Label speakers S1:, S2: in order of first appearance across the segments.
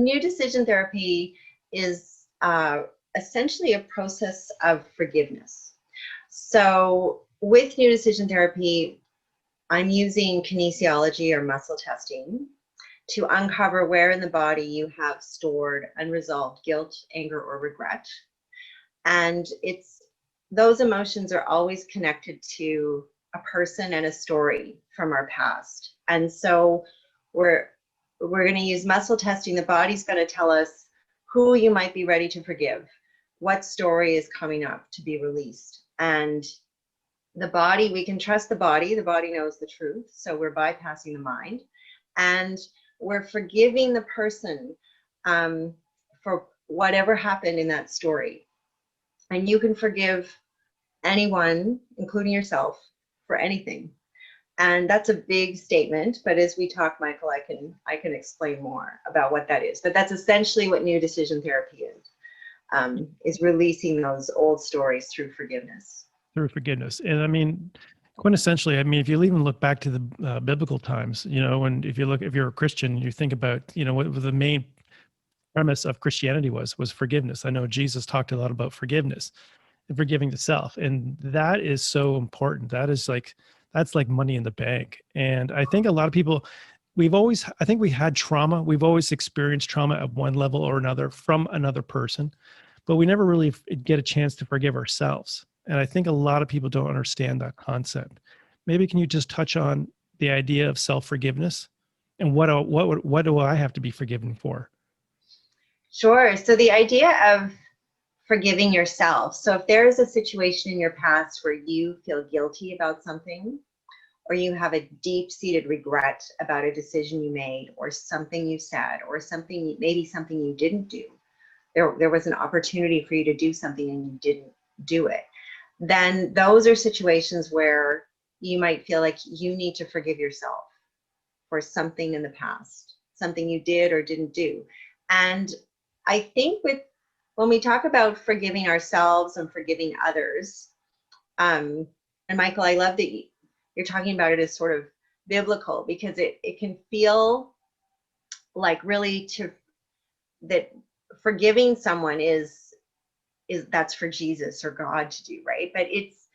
S1: new decision therapy is essentially a process of forgiveness. So with new decision therapy, I'm using kinesiology or muscle testing to uncover where in the body you have stored unresolved guilt, anger, or regret. And those emotions are always connected to a person and a story from our past. And so we're going to use muscle testing. The body's going to tell us who you might be ready to forgive, what story is coming up to be released. And the body, we can trust the body knows the truth. So we're bypassing the mind, and we're forgiving the person for whatever happened in that story. And you can forgive anyone, including yourself, for anything. And that's a big statement, but as we talk, Michael, I can explain more about what that is. But that's essentially what new decision therapy is releasing those old stories through forgiveness.
S2: Through forgiveness. And I mean, quintessentially, I mean, if you even look back to the biblical times, you know, and if you're a Christian, you think about, you know, what the main premise of Christianity was forgiveness. I know Jesus talked a lot about forgiveness and forgiving the self. And that is so important. That's like money in the bank. And I think a lot of people, I think we had trauma. We've always experienced trauma at one level or another from another person, but we never really get a chance to forgive ourselves. And I think a lot of people don't understand that concept. Maybe can you just touch on the idea of self-forgiveness and what do I have to be forgiven for?
S1: Sure. So the idea of forgiving yourself. So if there is a situation in your past where you feel guilty about something, or you have a deep-seated regret about a decision you made, or something you said, or maybe something you didn't do, there was an opportunity for you to do something and you didn't do it, then those are situations where you might feel like you need to forgive yourself for something in the past, something you did or didn't do. And I think when we talk about forgiving ourselves and forgiving others, and Michael, I love that you're talking about it as sort of biblical, because it can feel like really that forgiving someone is that's for Jesus or God to do, right? But it's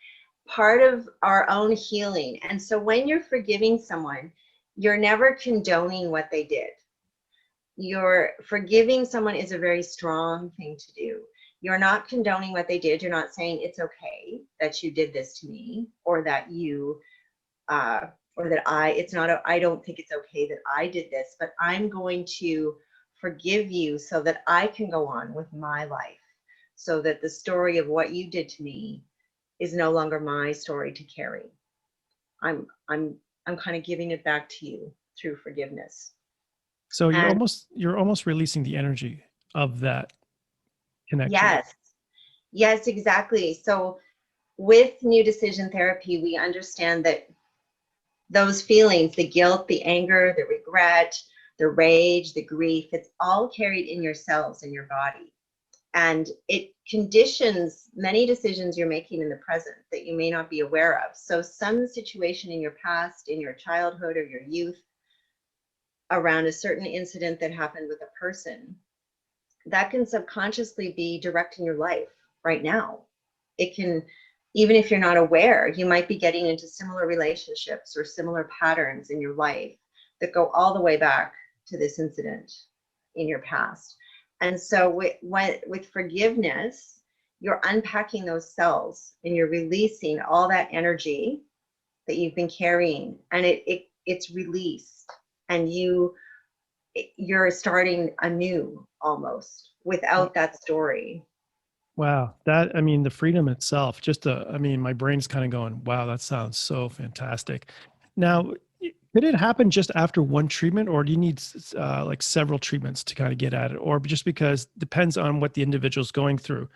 S1: part of our own healing. And so when you're forgiving someone, you're never condoning what they did. You're forgiving someone is a very strong thing to do. You're not condoning what they did. You're not saying it's okay that you did this to me, or that I don't think it's okay that I did this, but I'm going to forgive you so that I can go on with my life, so that the story of what you did to me is no longer my story to carry. I'm kind of giving it back to you through forgiveness.
S2: So you're almost releasing the energy of that connection.
S1: Yes, exactly. So with new decision therapy, we understand that those feelings, the guilt, the anger, the regret, the rage, the grief, it's all carried in your cells, in your body. And it conditions many decisions you're making in the present that you may not be aware of. So some situation in your past, in your childhood or your youth, around a certain incident that happened with a person, that can subconsciously be directing your life right now. It can, even if you're not aware, you might be getting into similar relationships or similar patterns in your life that go all the way back to this incident in your past. And so with forgiveness, you're unpacking those cells and you're releasing all that energy that you've been carrying, and it's released, and you're starting anew almost without that story.
S2: Wow. I mean, the freedom itself, my brain's kind of going, wow, that sounds so fantastic. Now, could it happen just after one treatment, or do you need like several treatments to kind of get at it, or just because depends on what the individual's going through?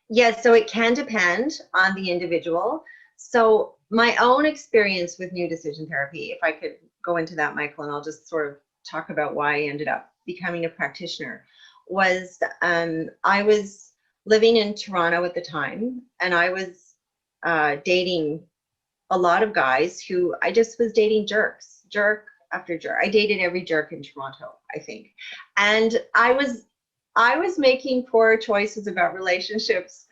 S1: Yes, so it can depend on the individual. So my own experience with new decision therapy, if I could go into that, Michael, and I'll just sort of talk about why I ended up becoming a practitioner, was I was living in Toronto at the time, and I was dating a lot of guys who I just was dating jerk after jerk. I dated every jerk in Toronto, I think. And I was making poorer choices about relationships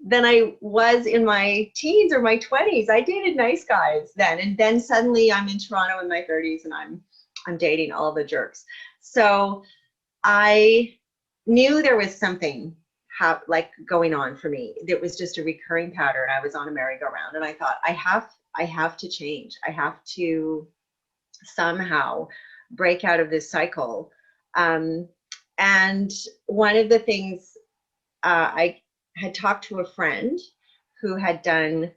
S1: than I was in my teens or my 20s. I dated nice guys then, and then suddenly I'm in Toronto in my 30s and I'm dating all the jerks. So I knew there was something like going on for me. It was just a recurring pattern. I was on a merry-go-round, and I thought, I have to change. I have to somehow break out of this cycle. And one of the things, I had talked to a friend who had done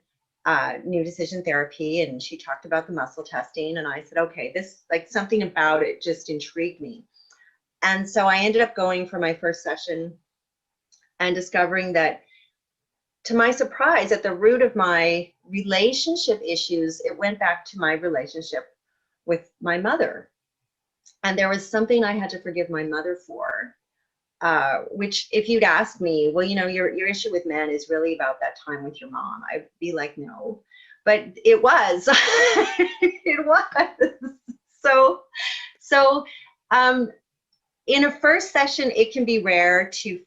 S1: new decision therapy, and she talked about the muscle testing, and I said, okay, this, like, something about it just intrigued me. And so I ended up going for my first session and discovering that, to my surprise, at the root of my relationship issues, it went back to my relationship with my mother. And there was something I had to forgive my mother for, which, if you'd asked me, well, your issue with men is really about that time with your mom, I'd be like, no. But it was. It was. So in a first session, it can be rare to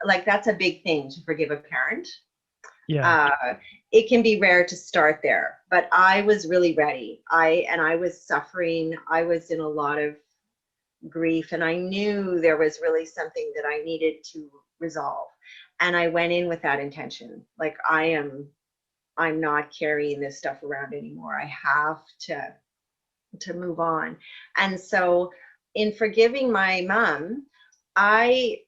S1: like, that's a big thing, to forgive a parent.
S2: Yeah.
S1: It can be rare to start there, but I was really ready. I was suffering. I was in a lot of grief, and I knew there was really something that I needed to resolve. And I went in with that intention. Like, I'm not carrying this stuff around anymore. I have to move on. And so in forgiving my mom, I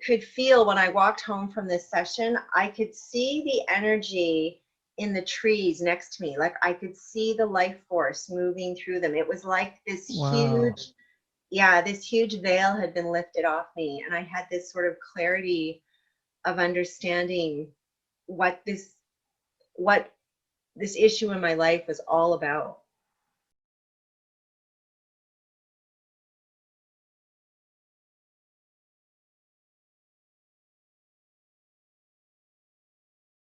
S1: could feel, when I walked home from this session, I could see the energy in the trees next to me. Like, I could see the life force moving through them. It was like this
S2: Wow.
S1: this huge veil had been lifted off me. And I had this sort of clarity of understanding what this issue in my life was all about.